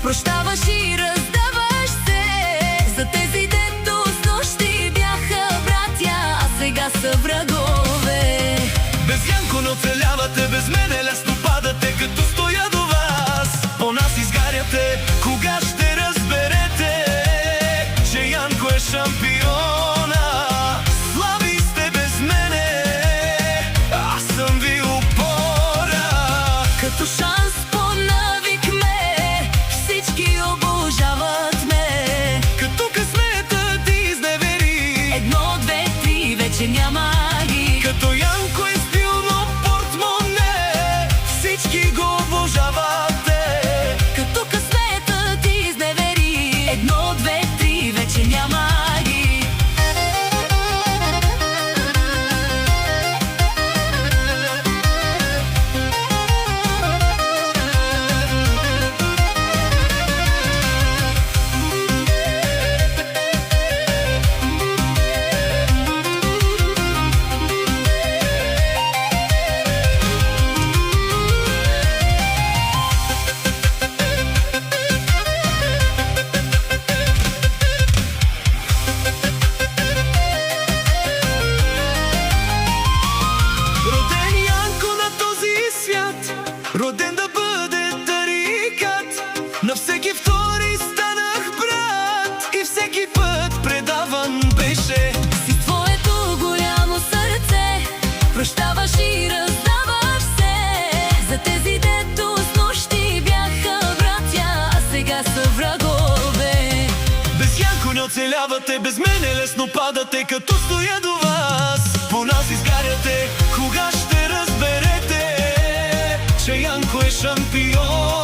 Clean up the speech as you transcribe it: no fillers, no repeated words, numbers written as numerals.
Прощаваш и раздаваш се за тези, дето с нощи бяха братя, а сега са врагове. Без Янко не оцелявате, без мене лесно падате, като стоя до вас. По нас изгаряте, кога ще разберете, че Янко е шампиона? Слаби сте без мене, аз съм ви опора. Като шанс понавик ме, всички обожават ме. Като късмета ти изневери, едно, две, три, вече няма ги. като Янко е стилно портмоне, всички го обожавате. Като късмета ти изневери, едно, две, три, вече няма ги. Роден да бъде тарикат, на всеки втори станах брат и всеки път предаван беше. Си твоето голямо сърце, прощаваш и раздаваш се за тези, дето с нощи бяха братя, а сега са врагове. Без Янко не оцелявате, без мене лесно падате, като стоя до вас. По нас изгаряте, кога ще разберете, че Янко е шампион?